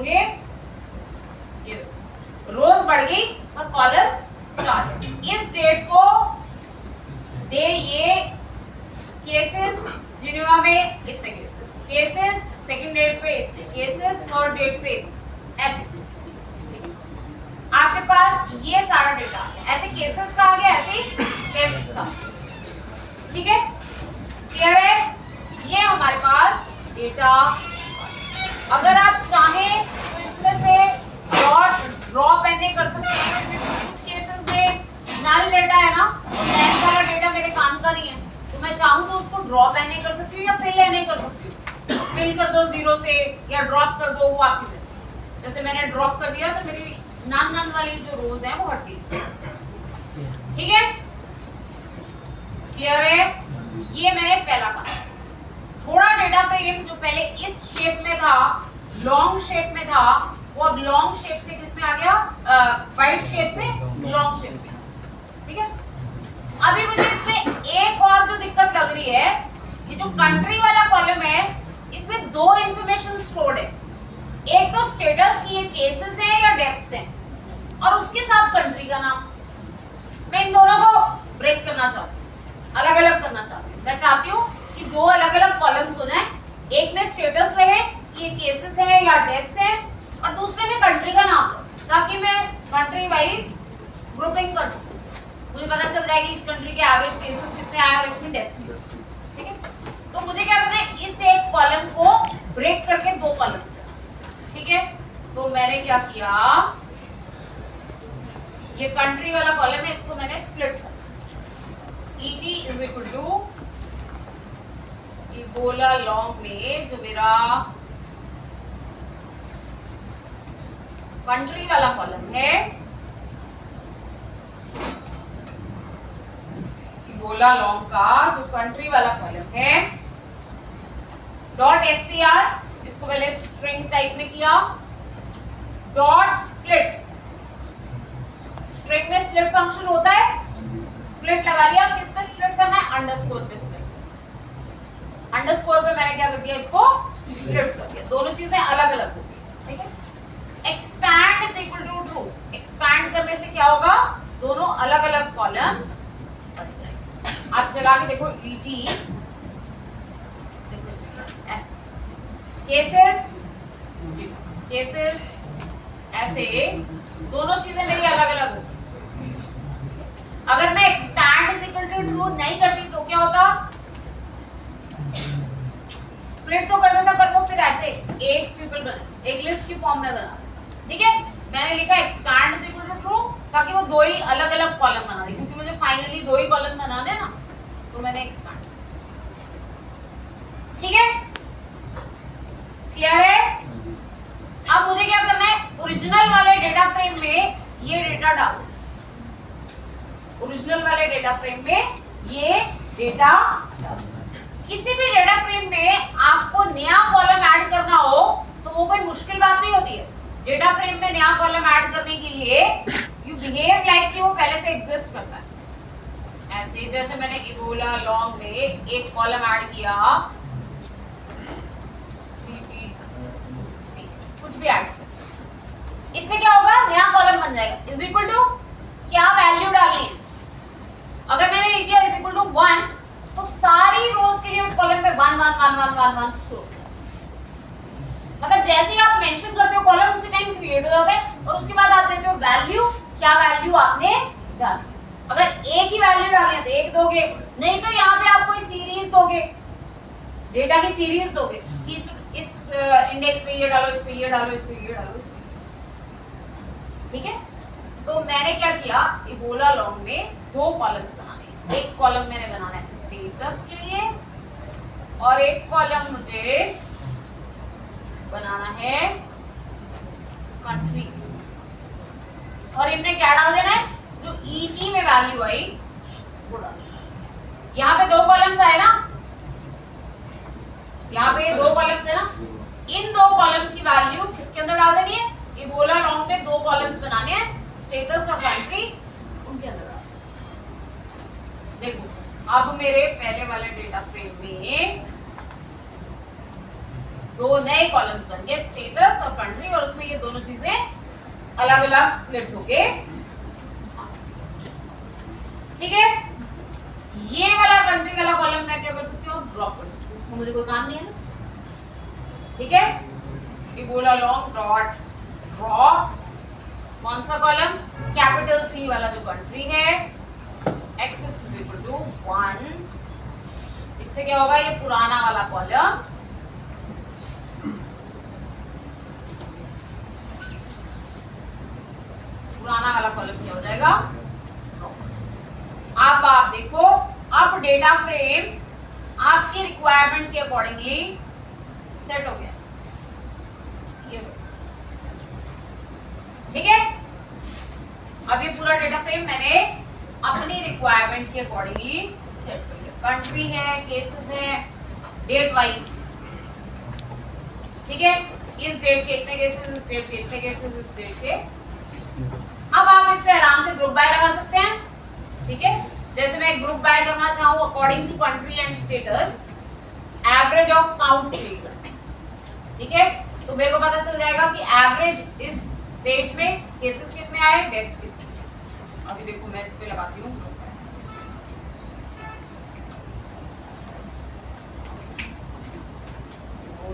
होंगे, ये रोज बढ़ गई और कॉलम्स 4 है। इस डेट को डे, ये केसेस जिनेवा में इतने केसेस सेकंड डेट पे इतने केसेस, थर्ड डेट पे ऐसे आपके पास ये सारा डेटा है। ऐसे केसेस का आ गया, ऐसे केसेस का, ठीक है, क्लियर है? ये हमारे पास डेटा। अगर आप चाहें तो इसमें से ड्रॉप एंड कर सकते हैं। कुछ केसेस में नल डेटा है ना, तो नल वाला डेटा मेरे काम का नहीं है, तो मैं चाहूँ तो उसको ड्रॉप एंड कर सकती हूँ या फिल एंड कर सकती हूँ। फिल कर दो 0 से या ड्रॉप कर दो, वो आपकी वजह। जैसे मैंने ड्रॉप कर दिया तो मेरी नन वाली जो रोज है वो हट गई, ठीक है, क्लियर है? ये मैंने पहला कहा। थोड़ा डेटा फ्रेम जो पहले इस शेप में था, लॉन्ग शेप में था, वो अब लॉन्ग शेप से किस में आ गया, वाइट शेप से लॉन्ग शेप में, ठीक है। अभी मुझे इसमें एक और जो दिक्कत लग रही है, ये जो कंट्री वाला कॉलम है, इसमें 2 इंफॉर्मेशन स्टोर्ड है। एक तो स्टेटस की, ये केसेस है या डेथ्स है, और उसके साथ कंट्री का नाम। मैं इन दोनों को ब्रेक करना चाहती हूँ, अलग अलग करना चाहती हूँ। मैं चाहती हूँ कि 2 अलग अलग कॉलम्स हो जाएं, एक में स्टेटस रहे कि ये केसेस है या डेथ्स है, और दूसरे में कंट्री का नाम, ताकि मैं कंट्री वाइज ग्रुपिंग कर सकूं। मुझे पता चल जाएगी इस कंट्री के एवरेज केसेस कितने आए और इसमें डेथ्स कितने, ठीक है। तो मुझे क्या करना है, इस एक कॉलम को ब्रेक करके 2 कॉलम्स करना, ठीक है। तो मैंने क्या किया, ये कंट्री वाला कॉलम है, इसको मैंने स्प्लिट कर ET इज इक्वल टू इबोला लॉन्ग में जो मेरा कंट्री वाला कॉलम है, इबोला लॉन्ग का जो कंट्री वाला कॉलम है, डॉट str, इसको पहले स्ट्रिंग टाइप में किया, डॉट स्प्लिट। स्ट्रिंग में स्प्लिट फंक्शन होता है, स्प्लिट लगा लिया। किस पे स्प्लिट करना है, अंडरस्कोर पे स्प्लिट। अंडरस्कोर पे मैंने क्या कर दिया, इसको स्प्लिट कर दिया। दोनों चीजें अलग अलग होती है, ठीक है। Expand is equal to true. Expand करने से क्या होगा, दोनों अलग अलग कॉलम्स बन जाएंगे। आप चला के देखो ET, देखो इसमें ऐसे केसेस, केसेस ऐसे दोनों चीजें मेरी अलग अलग होती। अगर मैं expand is equal to true नहीं करती तो क्या होता, स्प्लिट तो करता था पर वो फिर ऐसे एक ट्रिपल बना, एक लिस्ट की फॉर्म में बना, ठीक है। मैंने लिखा expand is equal to true ताकि वो 2 ही अलग अलग कॉलम बना दे, क्योंकि मुझे फाइनली 2 ही कॉलम बनाने हैं ना, तो मैंने एक्सपैंड, ठीक है, क्लियर है? अब मुझे क्या करना है, ओरिजिनल वाले डेटा फ्रेम में ये डेटा डालो, ओरिजिनल वाले डेटा फ्रेम में ये डेटा डालो। किसी भी डेटा फ्रेम में आपको नया कॉलम ऐड करना हो तो वो कोई मुश्किल बात नहीं होती है। डेटा फ्रेम में नया कॉलम ऐड करने के लिए यू बिहेव लाइक कि वो पहले से एग्जिस्ट करता है। ऐसे जैसे मैंने इबोला लॉन्ग में एक कॉलम ऐड किया, कुछ भी ऐड, इससे क्या होगा, नया कॉलम बन जाएगा। इज इक्वल टू क्या वैल्यू डालनी है, अगर मैंने लिख दिया इज इक्वल टू 1 तो सारी रोज के लिए उस कॉलम में 1 1 1 1 1 1 स्टोर, मतलब जैसे ही आप मेंशन करते हो कॉलम उसी टाइम क्रिएट हो जाता है, और उसके बाद आप देते हो वैल्यू, क्या वैल्यू आपने डाली। अगर एक ही वैल्यू डाली है तो एक दोगे, नहीं तो यहाँ पे आप कोई सीरीज दोगे, डेटा की सीरीज दोगे, इस इंडेक्स पे ये डालो, इस पे ये डालो, इस पे ये डालो, इस पे, ठीक है। तो मैंने क्या किया, इबोला लॉन्ग में 2 कॉलम्स बनाने, एक कॉलम मैंने बनाना है स्टेटस के लिए और एक कॉलम मुझे बनाना है कंट्री, और इनमें क्या डाल देना है, जो ET में वैल्यू आई वो डाल देना। यहाँ पे 2 कॉलम्स आए ना, यहाँ पे 2 कॉलम्स है ना, इन 2 कॉलम्स की वैल्यू किसके अंदर डाल देनी है, इबोला लॉन्ग में 2 कॉलम्स बनाने हैं, स्टेटस और कंट्री, उनके अंदर डाल। देखो अब मेरे पहले वाले डेटा फ्रेम में दो नए कॉलम्स बन गए, स्टेटस और कंट्री, और उसमें ये दोनों चीजें अलग अलग स्प्लिट हो गए। ठीक है, ये वाला कंट्री वाला कॉलम मैं क्या कर सकती हूँ, ड्रॉप कर सकती हूँ, उसमें मुझे कोई काम नहीं है ना। ठीक है, ये बोला लॉन्ग डॉट ड्रॉ कौन सा कॉलम, कैपिटल सी वाला जो कंट्री है, x इज इक्वल टू 1। इससे क्या होगा, ये पुराना वाला कॉलम क्या हो जाएगा। अब आप देखो, अब डेटा फ्रेम आपकी रिक्वायरमेंट के अकॉर्डिंगली सेट हो गया, ये ठीक है। अब ये पूरा डेटा फ्रेम मैंने अपनी रिक्वायरमेंट के अकॉर्डिंगली सेट कर लिया। कंट्री है, केसेस है, डेट वाइज, ठीक है। इस डेट के इतने केसेस, इस डेट के इतने केसेस, इस डेट के। अब आप इस पे आराम से ग्रुप बाय लगा सकते हैं, ठीक है। जैसे मैं ग्रुप बाय करना चाहूँ according to country and status, average of count चाहिए, ठीक है। तो मेरे को पता चल जाएगा कि एवरेज इस देश में केसेस कितने आए, डेथ्स कितने आए। अभी देखो मैं इस पे लगाती हूँ,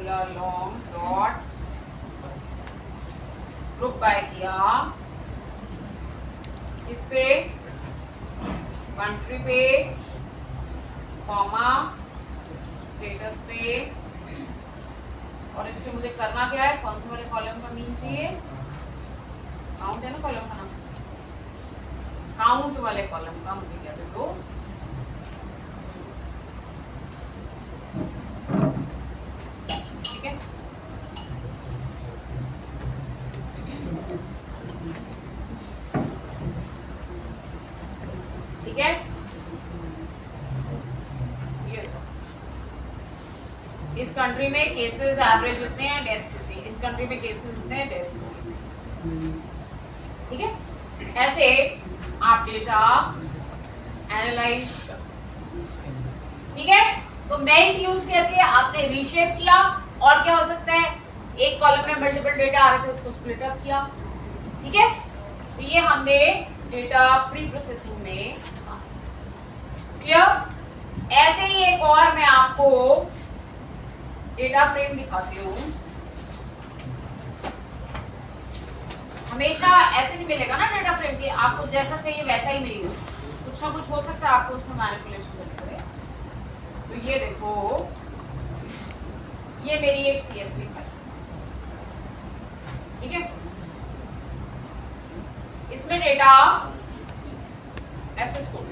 लॉन्ग डॉट ग्रुप बाय किया, इस पे कंट्री पे, कॉमा, स्टेटस पे, और इस पे मुझे करना क्या है, कौन से वाले कॉलम का मीन चाहिए, काउंट है ना कॉलम का नाम, काउंट वाले कॉलम का मुझे क्या दे दो, ठीक है। ठीक है, ये इस कंट्री में केसेस एवरेज होते हैं, डेथ्स होती है, इस कंट्री में केसेस होते हैं, डेथ्स होती है, ठीक है। ऐसे आप डेटा एनालाइज, ठीक है। तो मेल्ट यूज करके आपने रीशेप किया, और क्या हो सकता है, एक कॉलम में मल्टीपल डेटा आ रहे थे उसको स्प्लिट अप किया, ठीक है। तो ये हमने डेटा प्री प्रोसेसिंग में क्लियर। ऐसे ही एक और मैं आपको डेटा फ्रेम दिखाती हूँ। हमेशा ऐसे नहीं मिलेगा ना डेटा फ्रेम की, आपको जैसा चाहिए वैसा ही मिलेगा, कुछ ना कुछ हो सकता है आपको उसमें मैनिपुलेशन करनी पड़े। तो ये देखो, ये मेरी एक CSV फाइल, ठीक है। इसमें डेटा ऐसे स्टोर,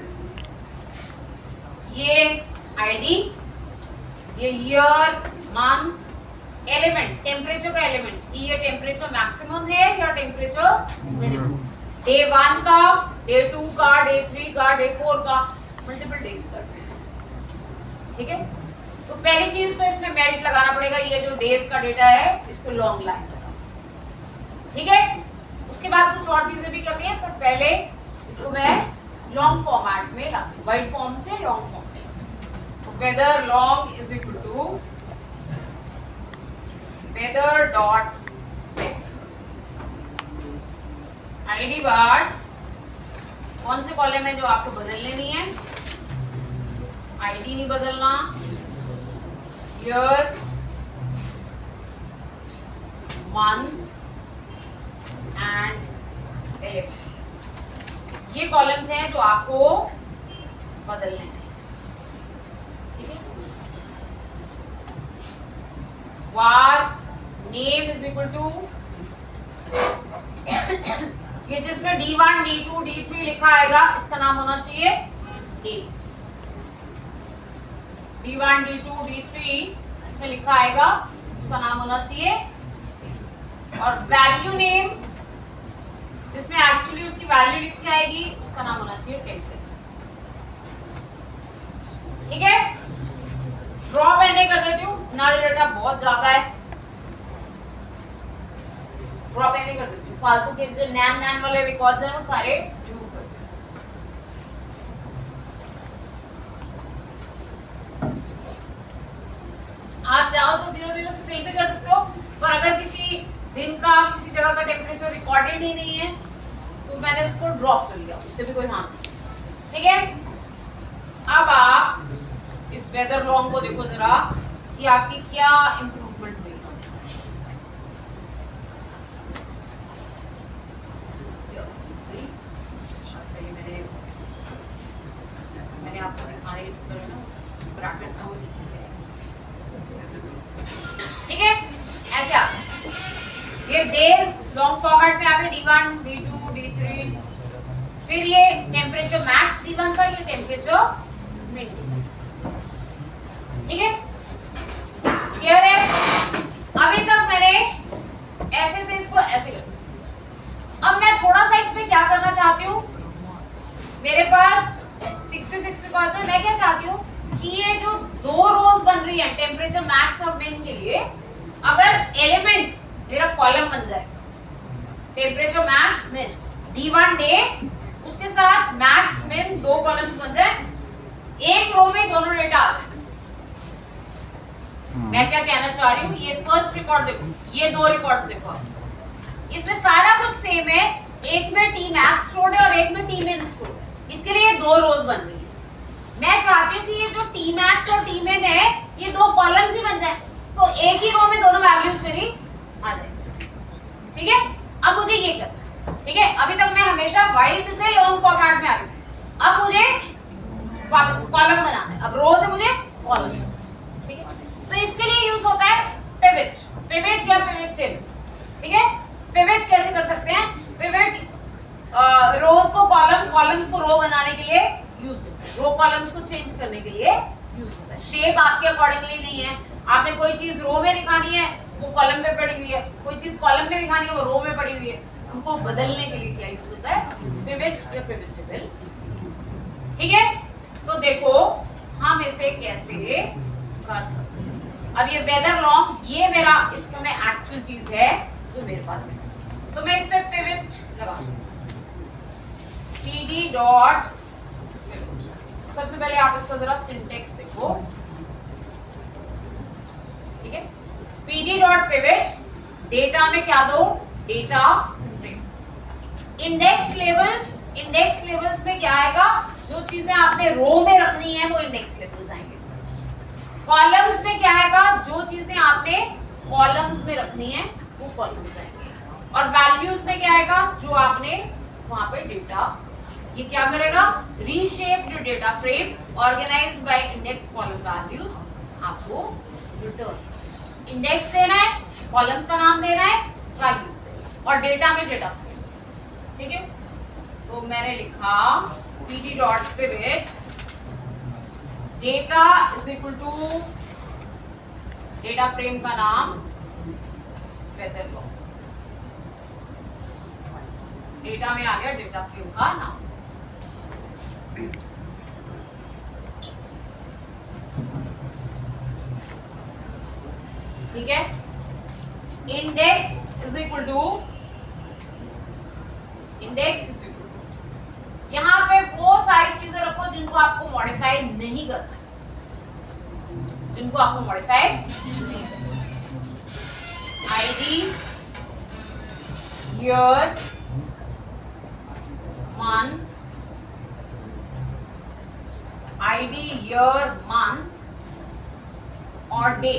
ये आईडी, ये ईयर, मंथ, एलिमेंट, टेम्परेचर का एलिमेंट, कि ये टेम्परेचर मैक्सिमम है या टेम्परेचर मिनिमम, डे 1 का, डे 2 का, डे 3 का, डे 4 का, मल्टीपल डेज का, ठीक है। तो पहली चीज तो इसमें मेल्ट लगाना पड़ेगा, ये जो डेज का डेटा है इसको लॉन्ग लाइन लगाना, ठीक है। उसके बाद कुछ और चीजें भी करनी है, पर पहले इसको मैं लॉन्ग फॉर्मेट में लाती हूँ, वाइट फॉर्म से लॉन्ग फॉर्म में। तो weather long is equal to weather dot ID vars, कौन से कॉलम है जो आपको बदलने नहीं है, आईडी नहीं बदलना, ईयर, मंथ एंड एलिमेंट, ये कॉलम्स हैं जो आपको बदलने हैं, ठीक है। वार नेम इज इक्वल टू, ये जिसमें D1, D2, D3 लिखा आएगा इसका नाम होना चाहिए D, D1, D2, D3 इसमें लिखा आएगा उसका नाम होना चाहिए, और वैल्यू नेम जिसमें एक्चुअली उसकी वैल्यू लिखी आएगी उसका नाम होना चाहिए टेम्परेचर, ठीक है। ड्रॉ मैंने कर देती हूँ, नाल डेटा बहुत ज्यादा है, ड्रॉ मैंने कर देती हूँ, फालतू के जो नैन वाले रिकॉर्ड्स हैं वो सारे रिमूव कर देती हूँ। आप चाहो तो 0 0 से फिल भी कर दिन का किसी जगह का टेम्परेचर रिकॉर्डेड ही नहीं है तो मैंने उसको ड्रॉप कर लिया, उससे भी कोई हार्म नहीं। ठीक है, अब आप इस वेदर लॉन्ग को देखो जरा कि आपकी क्या इंप्रूवमेंट हुई इसमें। मैंने आपको दिखाने के चक्कर में ना ब्रैकेट को नीचे ले आया। ठीक है, ऐसे आप ये डेज लॉन्ग फॉर्मेट में आगे D1, D2, D3, फिर ये टेम्परेचर मैक्स D1 का, ये टेम्परेचर मिन। ठीक है, क्लियर है? अभी तक मैंने ऐसे से इसको ऐसे कर, अब मैं थोड़ा सा इसमें क्या करना चाहती हूँ, मेरे पास 60 रिकॉर्ड्स है, मैं क्या चाहती हूँ कि ये जो दो रोज बन रही है टेम्परेचर मैक्स और मिन के लिए, अगर एलिमेंट मेरा कॉलम बन जाए temperature max min D1 day, उसके साथ मैक्स मिन दो कॉलम्स बन जाए, एक रो में दोनों डेटा आ जाए। मैं क्या कहना चाह रही हूँ, ये फर्स्ट रिकॉर्ड देखो, ये दो रिकॉर्ड्स देखो, इसमें सारा कुछ सेम है, एक में टी मैक्स स्टोर्ड है और एक में टी मिन स्टोर्ड है, इसके लिए दो रोज बन रही है। मैं चाहती हूँ कि ये जो टी मैक्स और टी मिन है ये दो कॉलम्स ही बन जाए, तो एक ही रो में दोनों वैल्यूज मेरी आ जाए। ठीक है, अब मुझे ये करना है। ठीक है, अभी तक मैं हमेशा वाइट से लॉन्ग फॉर्मेट में आ रही हूँ, अब मुझे वापस कॉलम बनाना है, अब रो से मुझे कॉलम। ठीक है, तो इसके लिए यूज होता है पिवट, पिवट या पिवट टेबल। ठीक है, पिवट कैसे कर सकते हैं, पिवट रोज को कॉलम, कॉलम्स को रो बनाने के लिए यूज होता है, रो कॉलम्स को चेंज करने के लिए यूज होता है। शेप आपके अकॉर्डिंगली नहीं है, आपने कोई चीज रो में दिखानी है वो कॉलम पे पड़ी हुई है, कोई चीज कॉलम में दिखानी है वो रो में पड़ी हुई है, उनको बदलने के लिए क्या यूज होता है, पिवट या पिवट टेबल। ठीक है, तो देखो हम इसे कैसे कर सकते हैं। अब ये वेदर लॉन्ग, ये मेरा इस समय एक्चुअल चीज है जो मेरे पास है, तो मैं इस पे पिवट लगा दूं, pd डॉट, सबसे पहले आप इसका जरा सिंटेक्स देखो। ठीक है, pd डॉट पिवट, डेटा में क्या दो, data index levels, index levels में क्या आएगा, जो चीजें आपने रो में रखनी है वो इंडेक्स लेवल्स आएंगे। कॉलम्स में क्या आएगा, जो चीजें आपने कॉलम्स में रखनी है वो कॉलम्स आएंगे, और वैल्यूज में क्या आएगा, जो आपने वहां पे डेटा, ये क्या करेगा, reshaped data frame organised by index column values, आपको रिटर्न इंडेक्स देना है, कॉलम्स का नाम देना है, वैल्यूज देना है, और डेटा में डेटा फ्रेम। ठीक है, तो मैंने लिखा pd dot pivot, data is equal to data frame का नाम वेदर लॉन्ग, डेटा में आ गया डेटा फ्रेम का नाम। ठीक है, index is equal to, index is equal to, यहां पे वो सारी चीजें रखो जिनको आपको मॉडिफाई नहीं करना है, जिनको आपको मॉडिफाई नहीं करना है। ID, year, month, ID, year, month और डे,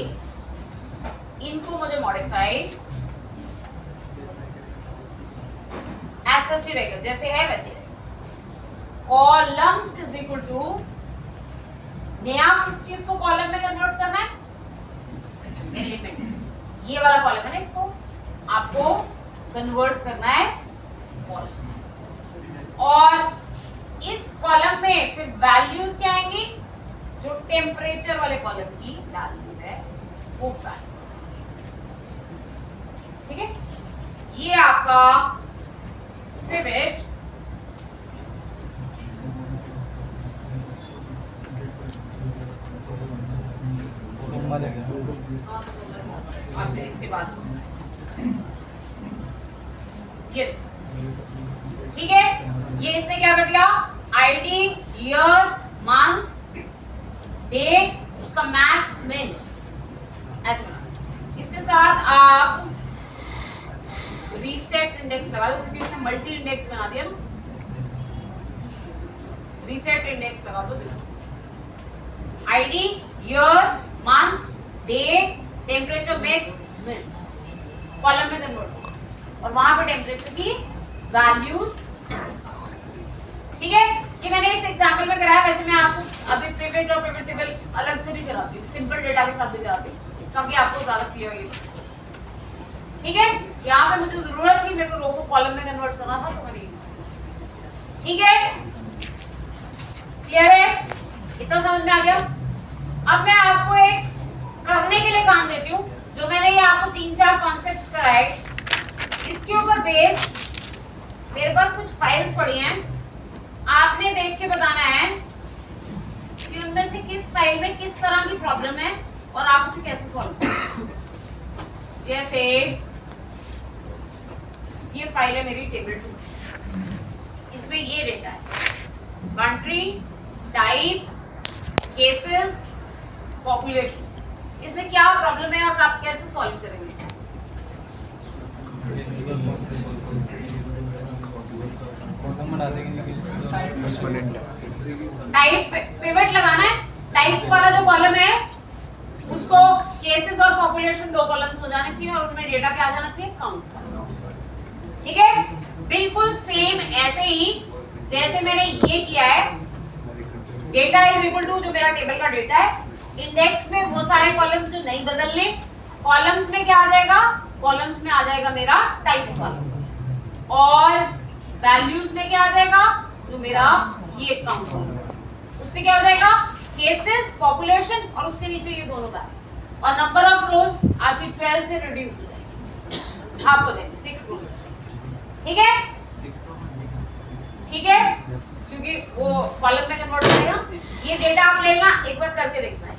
इनको मुझे मॉडिफाई एज सच ही रहेगा, जैसे है वैसे रहेगा। कॉलम्स इज इक्वल टू, नया किस चीज को कॉलम में कन्वर्ट करना है, एलिमेंट, ये वाला कॉलम है ना, इसको आपको कन्वर्ट करना है कॉलम, और इस कॉलम में फिर वैल्यूज क्या आएंगी, जो टेम्परेचर वाले कॉलम की वैल्यू है वो वैल्यू। ठीक है, ये आपका पिवट अच्छा, इसके बाद ये, ठीक है, ये इसने क्या कर दिया, आईडी, ईयर, मंथ, डे, उसका मैक्स मिन ऐसे बना। इसके साथ आप लगा दो क्योंकि उसने मल्टी इंडेक्स बना दिया ना, रीसेट इंडेक्स लगा दो। ID, year, month, day, temperature mix, column में कन्वर्ट और वहां पे टेम्परेचर की वैल्यूज। ठीक है, ये मैंने इस एग्जांपल में कराया। वैसे मैं आपको अभी पिवट और पिवट टेबल अलग से भी कराती हूँ, सिंपल डेटा के साथ भी कराती हूँ ताकि आपको ज्यादा क्लियर लगे। ठीक है, यहाँ पे मुझे जरूरत थी, मेरे को रो को कॉलम में कन्वर्ट करना था तो मैंने। ठीक है, क्लियर है, इतना समझ में आ गया। अब मैं आपको एक करने के लिए काम देती हूँ, जो मैंने ये आपको 3-4 कॉन्सेप्ट्स कराए, इसके ऊपर बेस्ड मेरे पास कुछ फाइल्स पड़ी हैं। आपने देख के बताना है कि उनमें से किस फाइल में किस तरह की प्रॉब्लम है और आप उसे कैसे सॉल्व करें। जैसे ये फाइल है मेरी टेबल 2, इसमें ये डेटा है, कंट्री, टाइप, केसेस, पॉपुलेशन। इसमें क्या प्रॉब्लम है और आप कैसे सॉल्व करेंगे। टाइप पिवट लगाना है, टाइप वाला जो कॉलम है उसको केसेस और पॉपुलेशन 2 कॉलम्स हो जाने चाहिए और उनमें डेटा क्या आ जाना चाहिए, काउंट। ठीक है, बिल्कुल सेम ऐसे ही जैसे मैंने ये किया है। डेटा इज इक्वल टू जो मेरा टेबल का डेटा है, इंडेक्स में वो सारे कॉलम्स जो नहीं बदलने, कॉलम्स में क्या आ जाएगा, कॉलम्स में आ जाएगा मेरा टाइप कॉलम और वैल्यूज में क्या आ जाएगा, जो मेरा ये काउंट कॉलम। उससे क्या हो जाएगा, केसेस, पॉपुलेशन और उसके नीचे ये दोनों वैल्यू और नंबर ऑफ रोज आपकी 12 से रिड्यूस हो जाएगी, आपको देंगे 6 रोज। ठीक है, ठीक है, क्योंकि वो कॉलम में कन्वर्ट हो जाएगा। ये डेटा आप लेना, एक बार करके देखना है।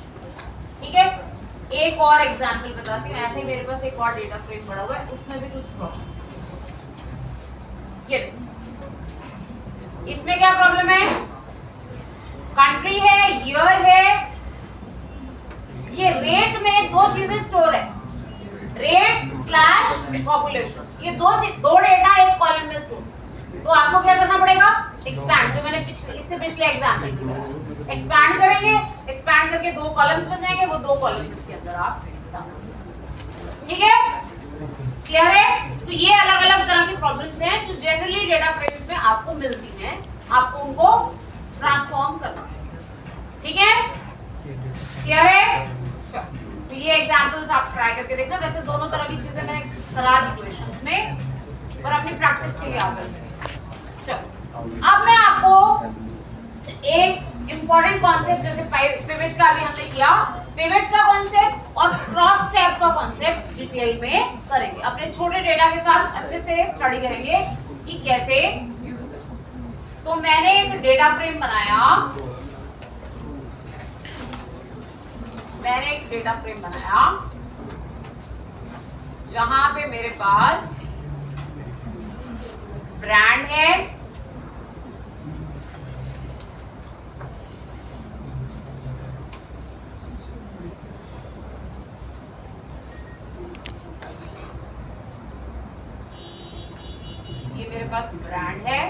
ठीक है, एक और एग्जांपल बताती हूँ। ऐसे ही मेरे पास एक और डेटा फ्रेम पड़ा हुआ है, उसमें भी कुछ प्रॉब्लम। ये इसमें क्या प्रॉब्लम है, कंट्री है, ईयर है, ये रेट में 2 चीजें स्टोर है, रेट स्लैश पॉपुलेशन। ये दो डेटा एक कॉलम में स्टोर। तो आपको क्या करना पड़ेगा, एक्सपैंड, जो मैंने इससे पिछले एग्जांपल में बताया, एक्सपैंड करेंगे, एक्सपैंड करके 2 कॉलम्स बन जाएंगे, वो 2 कॉलम्स इसके अंदर आप। ठीक है, क्लियर है। तो ये अलग अलग तरह की प्रॉब्लम्स हैं जो जनरली डेटा फ्रेम्स में आपको मिलती हैं, आपको उनको ट्रांसफॉर्म करना है। ठीक है, क्लियर है। तो ये एग्जांपल्स आप ट्राई करके देखना। वैसे दोनों तरह की चीजें मैंने करा दी क्वेश्चंस में, पर अपनी प्रैक्टिस के लिए आप चलो। अब मैं आपको एक इंपॉर्टेंट कॉन्सेप्ट, जैसे पिवट का भी हमने किया, पिवट का कॉन्सेप्ट और क्रॉस टैब का कॉन्सेप्ट डिटेल में करेंगे। अपने छोटे डेटा के साथ अच्छे से स्टडी करेंगे कि कैसे यूज कर सकते। तो मैंने एक डेटा फ्रेम बनाया, जहां पे मेरे पास ब्रांड है, ये मेरे पास ब्रांड है,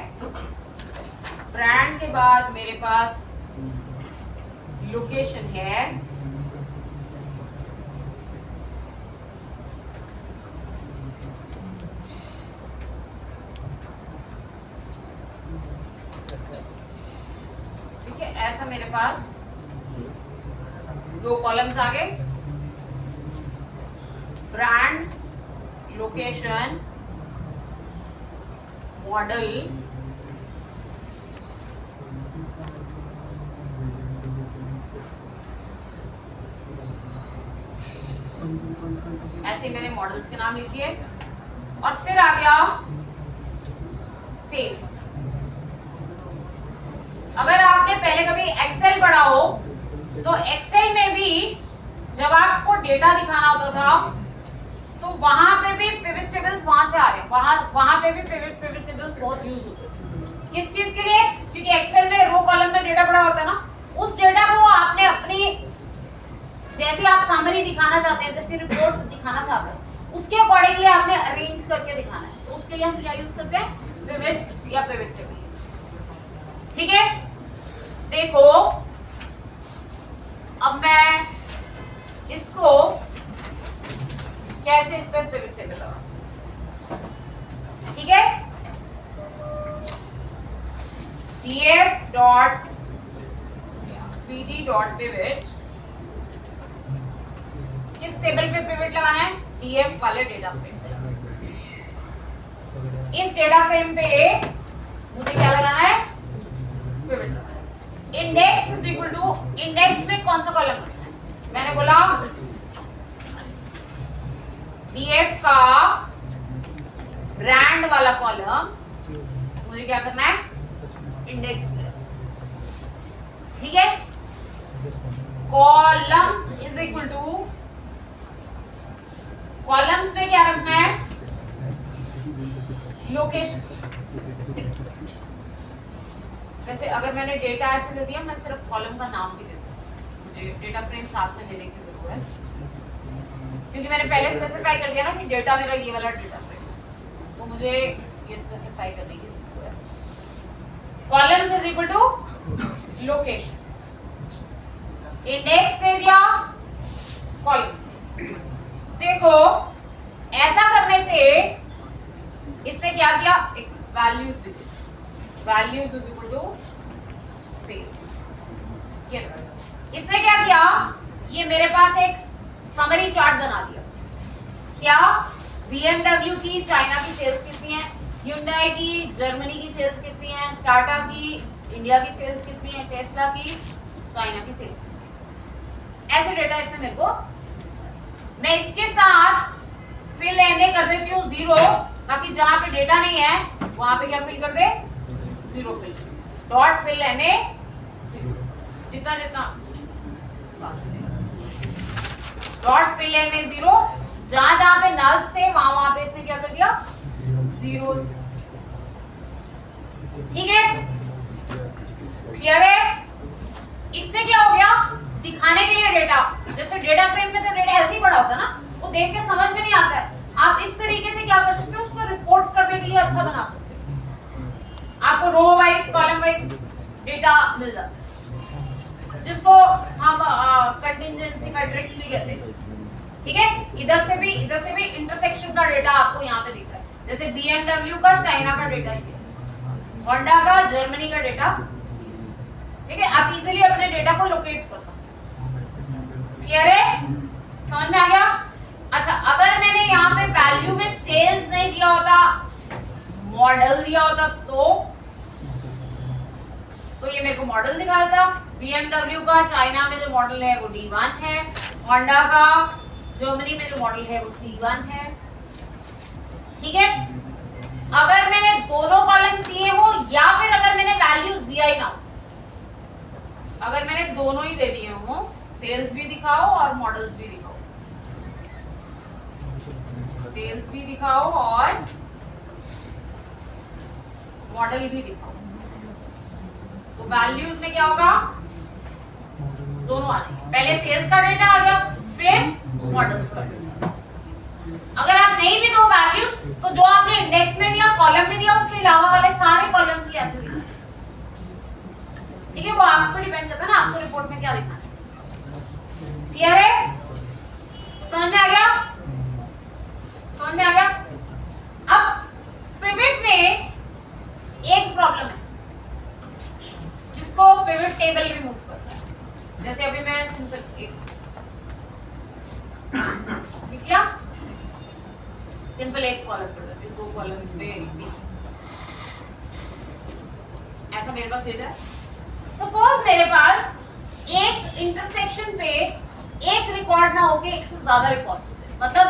ब्रांड के बाद मेरे पास लोकेशन है, ठीक है। ऐसा मेरे पास 2 कॉलम्स आ गए, ब्रांड, लोकेशन, मॉडल, ऐसे मैंने मॉडल्स के नाम लिख दिए और फिर आ गया सेल्स। अगर आपने पहले कभी एक्सेल पढ़ा हो तो एक्सेल में भी जब आपको डेटा दिखाना होता था तो वहां पे भी पिवट टेबल्स वहां से आ रहे हैं, वहां पे भी पिवट टेबल्स बहुत यूज होते हैं। किस चीज के लिए, क्योंकि एक्सेल में रो कॉलम में डेटा पड़ा होता है ना, उस डेटा को आपने अपनी जैसे आप समरी दिखाना चाहते हैं, जैसे रिपोर्ट दिखाना चाहते हैं, उसके अकॉर्डिंगली आपने अरेंज करके दिखाना है। तो उसके लिए हम क्या यूज करते हैं, पिवट या पिवट टेबल। ठीक है, देखो अब मैं इसको कैसे इस पर पिवट टेबल लगा, ठीक है, df dot pd dot pivot, किस टेबल पे पिवट लगाना है, df वाले डेटा फ्रेम पे। इस डेटा फ्रेम पे मुझे क्या लगाना है, पिवट लगाना है। Index is equal to, index में कौन सा कॉलम रखना है, मैंने बोला df का ब्रांड वाला कॉलम मुझे क्या करना है, इंडेक्स में, ठीक है। Columns is equal to, columns में क्या रखना है, लोकेशन। वैसे अगर मैंने डेटा ऐसे दे दिया, मैं सिर्फ कॉलम का नाम भी दे सकती हूँ, मुझे डेटा फ्रेम साथ में देने की जरूरत है, क्योंकि मैंने पहले स्पेसिफाई कर दिया ना कि डेटा मेरा ये वाला डेटा फ्रेम है, तो मुझे ये स्पेसिफाई करने की जरूरत है। Columns is equal to location, index दे दिया, कॉलम्स। देखो ऐसा करने से इसने क्या किया, एक वैल्यूज दे दी, values is equal to sales. इसने क्या किया, ये मेरे पास एक समरी चार्ट बना दिया। क्या, BMW की चाइना की सेल्स कितनी है, Hyundai की जर्मनी की सेल्स कितनी है, टाटा की इंडिया की सेल्स कितनी है, टेस्ला की चाइना की सेल्स, ऐसे डेटा इसने मेरे को। मैं इसके साथ फिल एन कर देती हूँ 0, ताकि जहां पे डेटा नहीं है वहां पे क्या फिल कर दे, 0 फिल, डॉट फिल एन 0, जितना जितना डॉट फिल एन 0, जहां जहां पे नल्स थे वहां वहां पे इसने क्या कर दिया, जीरोस। ठीक है, क्लियर है। इससे क्या हो गया, दिखाने के लिए डेटा, जैसे डेटा फ्रेम में तो डेटा ऐसे ही पड़ा होता है ना, वो देख के समझ में नहीं आता है, आप इस तरीके से क्या कर सकते हो, उसको रिपोर्ट करने के लिए अच्छा बना सकते हो। आपको row wise column wise data मिल जाता है, जिसको हम कंटिंजेंसी मैट्रिक्स भी कहते हैं। ठीक है, इधर से भी इंटरसेक्शन का डेटा आपको यहाँ पे दिख रहा है, जैसे BMW का चाइना का डेटा ये, होंडा का जर्मनी का डेटा। ठीक है, आप इजीली अपने डेटा को लोकेट कर सकते हो। क्लियर है, समझ में आ गया। अच्छा, अगर मैंने यहाँ पे वैल्यू में सेल्स नहीं दिया होता, मॉडल दिया होता, तो ये मेरे को मॉडल दिखाया था। BMW का चाइना में जो मॉडल है वो D1 है, होंडा का जर्मनी में जो मॉडल है वो C1 है। ठीक है, अगर मैंने दोनों कॉलम्स दिए हो या फिर अगर मैंने वैल्यूज दिया ही ना, अगर मैंने दोनों ही दे दिए हो, सेल्स भी दिखाओ और मॉडल्स भी दिखाओ, सेल्स भी दिखाओ और मॉडल भी दिखाओ, तो वैल्यूज में क्या होगा, दोनों आ जाएंगे। पहले सेल्स का डेटा आ गया, फिर मॉडल्स का डेटा। अगर आप नहीं भी दो वैल्यूज, तो जो आपने इंडेक्स में दिया, कॉलम में दिया, उसके अलावा वाले सारे कॉलम्स ही ऐसे दिखाए। ठीक है, वो आप पे डिपेंड करता है ना, आपको रिपोर्ट में क्या दिखाना है। क्लियर है, समझ में आ गया, समझ में आ गया। अब पिवट में एक प्रॉब्लम है जिसको पिवट टेबल रिमूव करता है। जैसे अभी मैं सिंपल लिखा, सिंपल एक कॉलम कर देती हूँ, दो कॉलम्स पे ऐसा मेरे पास डेटा है। सपोज मेरे पास एक इंटरसेक्शन पे एक रिकॉर्ड ना होके एक से ज्यादा रिकॉर्ड होते हैं, मतलब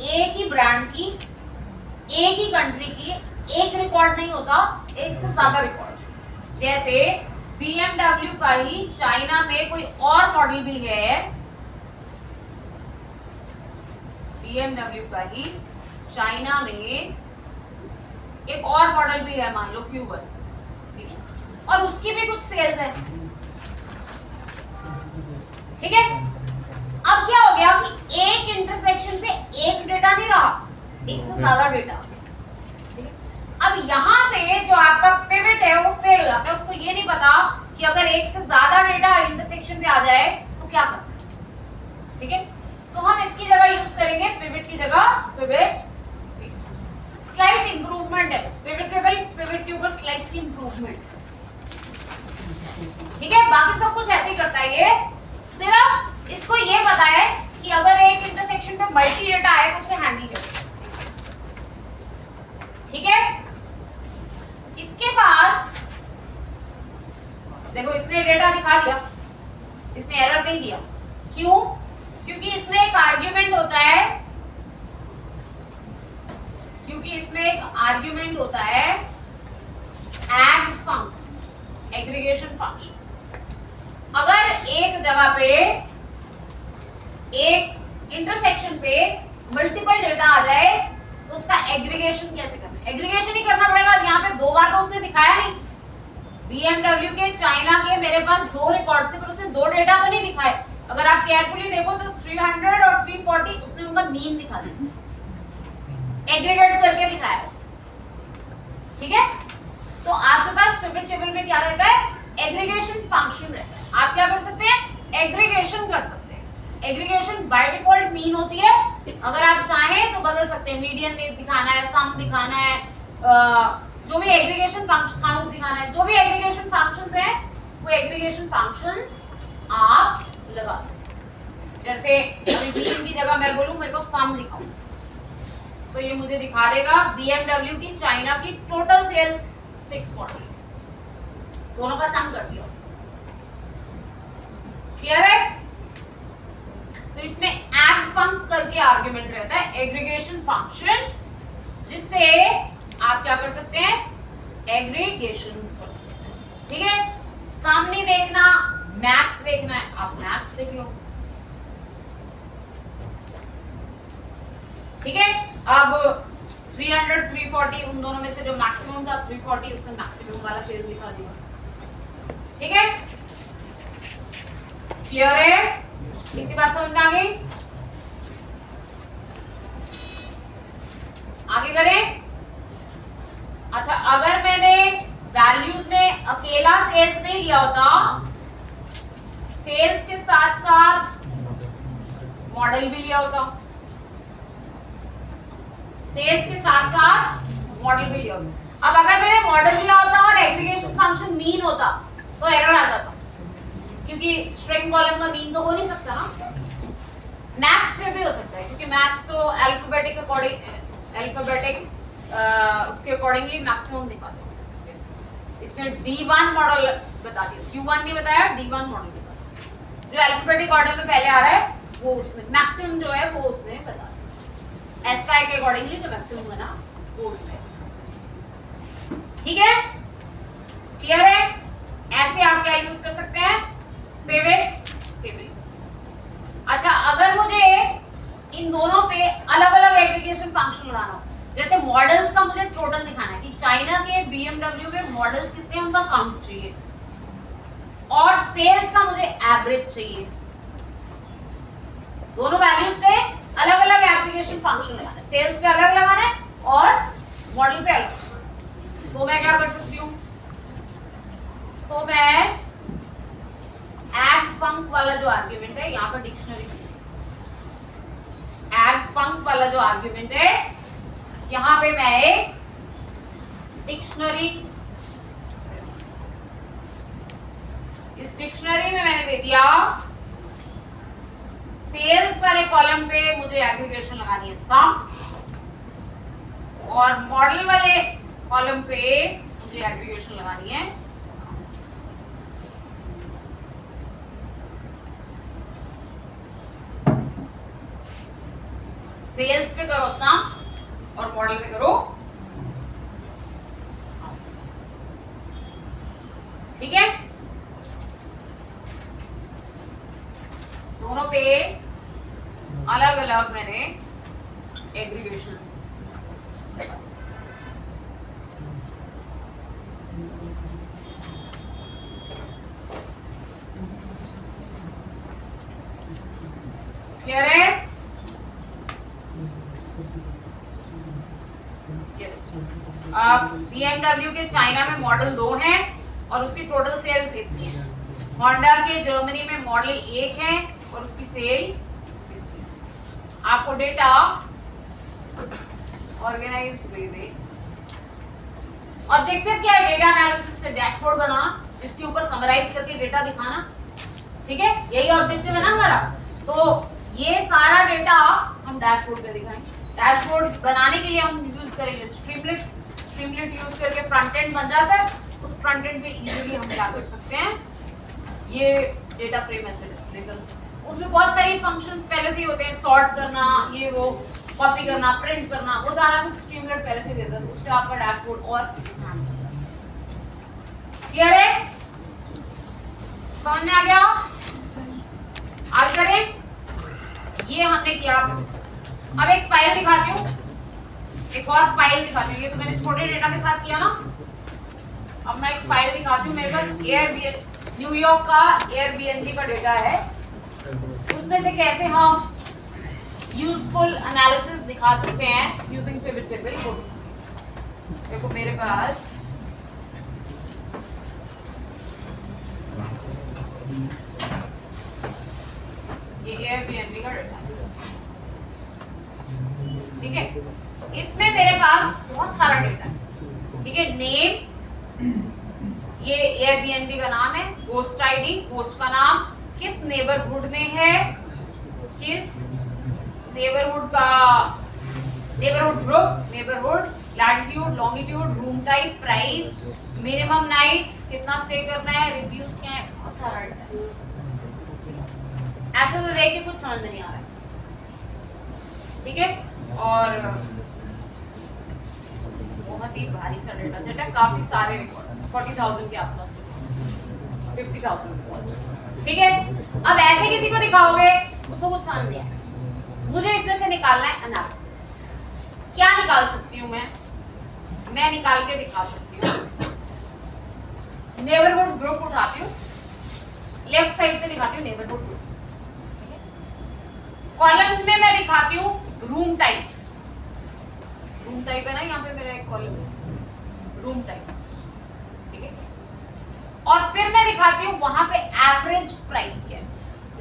एक ही ब्रांड की, एक ही कंट्री की एक रिकॉर्ड नहीं होता, एक से ज्यादा रिकॉर्ड। जैसे BMW का ही चाइना में कोई और मॉडल भी है, BMW का ही चाइना में एक और मॉडल भी है, मान लो Q1, ठीक है, और उसकी भी कुछ सेल्स है। ठीक है, अब क्या हो गया कि एक इंटरसेक्शन पे एक डेटा नहीं रहा, एक से ज्यादा डेटा। अब यहाँ पे जो आपका पिवट है वो फेल हो जाता है, उसको ये नहीं पता कि अगर एक से ज्यादा डेटा इंटरसेक्शन पे आ जाए तो क्या करना है। ठीक है, तो हम इसकी जगह यूज करेंगे पिवट की जगह पिवट। स्लाइट इंप्रूवमेंट है, पिवट टेबल पिवट के ऊपर स्लाइट इंप्रूवमेंट। ठीक है, बाकी सब कुछ ऐसे ही करता है ये, सिर्फ इसको ये पता है कि अगर एक इंटरसेक्शन पे मल्टी डेटा आए तो उसे हैंडल करें। ठीक है, इसके पास देखो इसने डेटा दिखा दिया, इसने एरर नहीं दिया। क्यों? क्योंकि इसमें एक आर्ग्यूमेंट होता है, एग फंक्शन, एग्रीगेशन फंक्शन। अगर एक जगह पे एक इंटरसेक्शन पे मल्टीपल डेटा आ जाए तो उसका एग्रीगेशन कैसे करना है? एग्रीगेशन ही करना पड़ेगा। यहाँ पे दो बार तो उसने दिखाया नहीं, BMW के, चाइना के मेरे पास दो रिकॉर्ड्स थे, पर उसने दो डेटा तो नहीं दिखाए। अगर आप केयरफुली देखो तो 300 और 340 उसने उनका मीन दिखा दिया, एग्रीगेट करके दिखाया। ठीक है, तो आपके पास पिवट टेबल में क्या रहता है? एग्रीगेशन फंक्शन रहता है। आप क्या कर सकते हैं? एग्रीगेशन कर सकते हैं। एग्रीगेशन बाय डिफॉल्ट मीन होती है, अगर आप चाहें तो बदल सकते हैं, मीडियन दिखाना है, सम दिखाना है, जो भी एग्रीगेशन फंक्शन काउंट दिखाना है, जो भी एग्रीगेशन फंक्शंस है वो एग्रीगेशन फंक्शंस आप लगा सकते हैं। जैसे अभी मीन की जगह मैं बोलूं मेरे को सम दिखाऊं तो ये मुझे दिखा देगा BMW की, चाइना की टोटल सेल्स 640, दोनों का सम कर दिया। क्लियर है? तो इसमें एग फंक करके आर्गुमेंट रहता है, एग्रीगेशन फंक्शन, जिससे आप क्या कर सकते हैं? एग्रीगेशन कर सकते हैं। ठीक है, सामने देखना, मैक्स देखना है, आप मैक्स देख लो। ठीक है, अब 300 340 उन दोनों में से जो मैक्सिमम था 340, उसने मैक्सिमम वाला सेल दिखा दिया। ठीक है, क्लियर है? इतनी बात समझ में आ गई? आगे करें। अच्छा, अगर मैंने वैल्यूज में अकेला सेल्स नहीं लिया होता, सेल्स के साथ साथ मॉडल भी लिया होता, सेल्स के साथ साथ मॉडल भी लिया होता। अब अगर मैंने मॉडल लिया होता और एग्रीगेशन फंक्शन मीन होता तो एरर आ जाता, क्योंकि स्ट्रिंग कॉलम का मीन तो हो नहीं सकता ना। मैक्स फिर भी हो सकता है, क्योंकि मैक्स तो अल्फाबेटिक अकॉर्डिंग, अल्फाबेटिक उसके अकॉर्डिंगली मैक्सिमम दिखा दो। इसने D1 मॉडल बता दिया, Q1 नहीं बताया, D1 मॉडल बता दिया। जो अल्फाबेटिक ऑर्डर में पहले आ रहा है वो उसमें मैक्सिमम जो है वो उसने बता दिया, SKI के अकॉर्डिंगली जो मैक्सिमम है ना वो उसमें। ठीक है, क्लियर है? ऐसे आप क्या यूज कर सकते हैं? Pivot table. अच्छा, अगर मुझे इन दोनों पे अलग अलग एग्रीगेशन फंक्शन लगाना हो, जैसे मॉडल्स का मुझे टोटल दिखाना है कि चाइना के BMW में मॉडल्स कितने हैं, उनका काउंट चाहिए, और सेल्स का मुझे एवरेज चाहिए, दोनों वैल्यूज पे अलग अलग एग्रीगेशन फंक्शन लगाना है, सेल्स पे अलग लगाना है और मॉडल पे अलग। तो मैं क्या कर सकती हूँ? तो मैं एग फंक वाला जो आर्ग्यूमेंट है, यहाँ पर डिक्शनरी, एग फंक वाला जो आर्ग्यूमेंट है यहाँ पे मैं एक डिक्शनरी, इस डिक्शनरी में मैंने दे दिया सेल्स वाले कॉलम पे मुझे एग्रीगेशन लगानी है सम, और मॉडल वाले कॉलम पे मुझे एग्रीगेशन लगानी है। सेल्स पे करो सम और मॉडल पे करो। ठीक है, दोनों पे अलग अलग मैंने एग्रीगेशंस। BMW के चाइना में मॉडल 2 हैं और उसकी टोटल सेल्स इतनी है। होंडा के जर्मनी में मॉडल 1 है और उसकी सेल, आपको डेटा ऑर्गेनाइज्ड वे में ऑब्जेक्टिव क्या है? डेटा एनालिसिस से डैशबोर्ड बनाना, इसके ऊपर समराइज करके डेटा दिखाना, ठीक है, यही ऑब्जेक्टिव है ना हमारा। तो ये सारा डेटा हम डैशबोर्ड पे दिखाएंगे। डैशबोर्ड बनाने के लिए हम यूज करेंगे स्ट्रीमलेट यूज करके फ्रंट एंड बन जाता है। उस फ्रंट एंड पे इजीली हम क्या कर सकते हैं, ये डेटा फ्रेम ऐसे डिस्प्ले कर सकते हैं। उसमें बहुत सारी फंक्शंस पहले से ही होते हैं, सॉर्ट करना, ये वो कॉपी करना, प्रिंट करना, वो सारा कुछ स्ट्रीमलेट पहले से देता है, उससे आपका डैशबोर्ड और एनहांस होता है। क्लियर है? समझ में आ गया? आगे करें। ये हमने किया। अब एक फाइल दिखाती हूँ, एक और फाइल दिखाती हूँ। ये तो मैंने छोटे डेटा के साथ किया ना, अब मैं एक फाइल दिखाती हूँ। मेरे पास न्यूयॉर्क का एयरबीएनबी का डेटा है, उसमें से कैसे हम यूजफुल एनालिसिस दिखा सकते हैं यूजिंग पिवट टेबल। देखो मेरे पास ये एयरबीएनबी का डेटा है, ठीक है। इसमें मेरे पास बहुत सारा डेटा है, ठीक है। नेम, ये एयरबीएनबी का नाम है। होस्ट आईडी, होस्ट का नाम, किस नेबरहुड में है, किस नेबरहुड का, neighbourhood group, neighbourhood, latitude, longitude, room type, price, minimum nights, कितना स्टे करना है, रिव्यूज क्या है, बहुत सारा डेटा है। ऐसे तो देख के कुछ समझ में नहीं आ रहा है, ठीक है। और बहुत ही भारी सा डेटा सेट है, काफी सारे रिकॉर्ड, 40,000 के आसपास, 50,000, ठीक है। अब ऐसे किसी को दिखाओगे तो कुछ समझ नहीं आएगा। मुझे इसमें से निकालना है एनालिसिस। क्या निकाल सकती हूँ मैं निकाल के दिखा सकती हूँ। नेबरहुड ग्रुप उठाती हूँ, लेफ्ट साइड पे दिखाती हूँ नेबरहुड ग्रुप, ठीक है। कॉलम्स में मैं दिखाती हूँ रूम टाइप, रूम टाइप है ना, यहाँ पे मेरा एक कॉलम है रूम टाइप, ठीक है। और फिर मैं दिखाती हूँ वहां पे एवरेज प्राइस क्या है।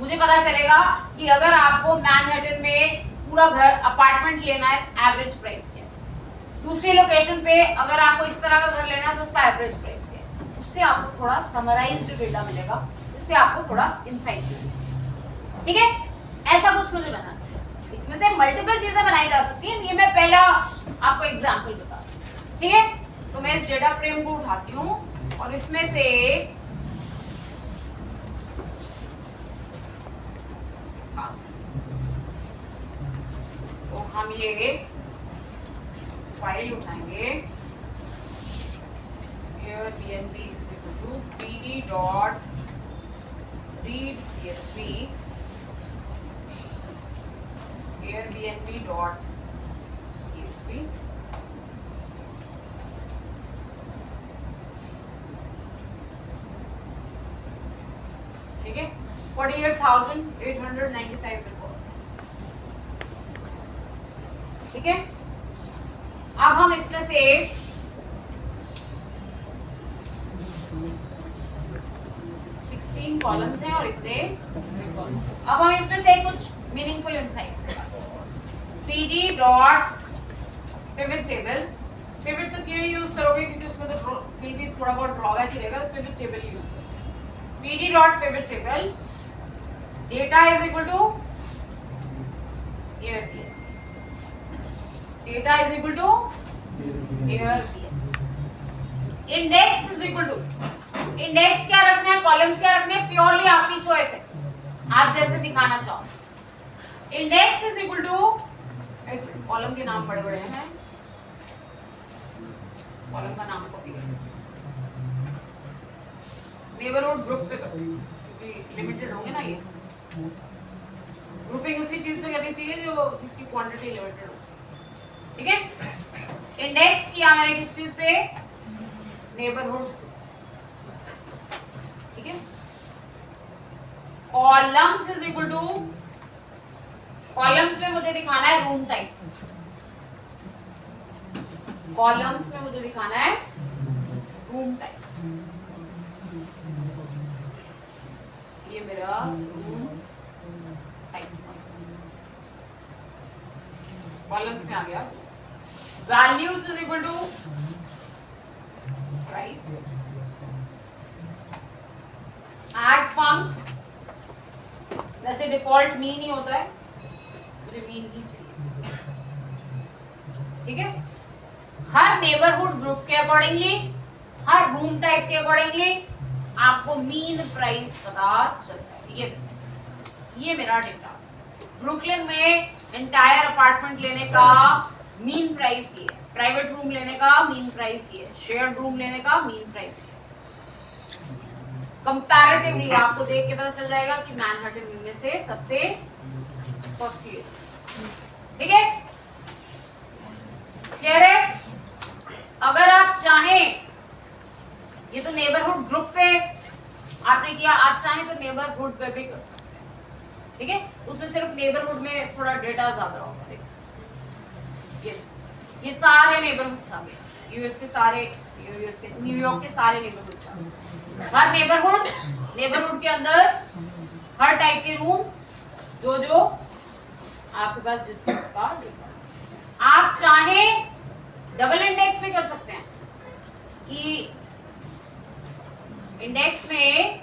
मुझे पता चलेगा कि अगर आपको मैनहट्टन में पूरा घर अपार्टमेंट लेना है, एवरेज प्राइस क्या है। दूसरी लोकेशन पे अगर आपको इस तरह का घर लेना है तो उसका एवरेज प्राइस क्या है। उससे आपको थोड़ा समराइज्ड डेटा मिलेगा, इससे आपको थोड़ा इंसाइट मिलेगा, ठीक है। ऐसा कुछ मुझे बनाना है। इसमें से मल्टीपल चीजें बनाई जा सकती हैं, ये मैं पहला आपको एग्जांपल बता रही हूं, ठीक है। तो मैं इस डेटा फ्रेम को उठाती हूँ और इसमें से तो हम ये फाइल उठाएंगे, Airbnb pd.read csv, Airbnb.csv, ठीक है। 48,895 रिकॉर्ड्स, ठीक है। अब हम इसमें से 16 कॉलम्स हैं और इतने, अब हम इसमें से कुछ meaningful insights, pd.pivot table. Pivot तो क्यों यूज करोगे, क्योंकि उसमें तो फिर भी थोड़ा बहुत ड्रॉबैक ही रहेगा, तो पिवट टेबल यूज करो। pd.pivot table, data is equal to Airbnb, data is equal to Airbnb, index is equal to, index क्या रखना है, कॉलम्स क्या रखने हैं, प्योरली आपकी चॉइस है, आप जैसे दिखाना चाहो। Index is equal to, column के नाम बड़े बड़े हैं, कॉलम का नाम कॉपी करें, नेबरहुड ग्रुप पे करो क्योंकि लिमिटेड होंगे ना, ये ग्रुपिंग उसी चीज पे करनी चाहिए जो जिसकी क्वांटिटी लिमिटेड हो, ठीक है। इंडेक्स किया मैंने किस चीज पे, नेबरहुड, ठीक है। Columns is equal to, columns में मुझे दिखाना है रूम टाइप, कॉलम्स में मुझे दिखाना है रूम टाइप, ये मेरा रूम टाइप कॉलम्स में आ गया। Values is equal to price, agg func, वैसे डिफॉल्ट मीन ही होता है, मुझे मीन ही चाहिए, ठीक है। हर नेबरहुड ग्रुप के अकॉर्डिंगली, हर रूम टाइप के अकॉर्डिंगली आपको मीन प्राइस पता चलता है। ये मेरा डेटा, ब्रुकलिन में एंटायर अपार्टमेंट लेने का मीन प्राइस ये है, प्राइवेट रूम लेने का मीन प्राइस ये है, शेयर्ड रूम लेने का मीन प्राइस ये है। कंपैरेटिवली आपको देख के पता चल जाएगा कि मैनहट्टन में से सबसे कॉस्टली है, ठीक है, क्लियर है। अगर आप चाहें, ये तो नेबरहुड ग्रुप पे आपने किया, आप चाहें तो नेबरहुड पे भी कर सकते हैं, ठीक है। उसमें सिर्फ नेबरहुड में थोड़ा डेटा ज्यादा होगा। ये सारे नेबरहुड आ गए, यूएस के सारे, यूएस के न्यूयॉर्क के सारे नेबरहुड आ गए। हर नेबरहुड के अंदर हर टाइप के रूम्स, जो आपके पास जिस का डेटा। आप चाहें डबल इंडेक्स भी कर सकते हैं कि इंडेक्स में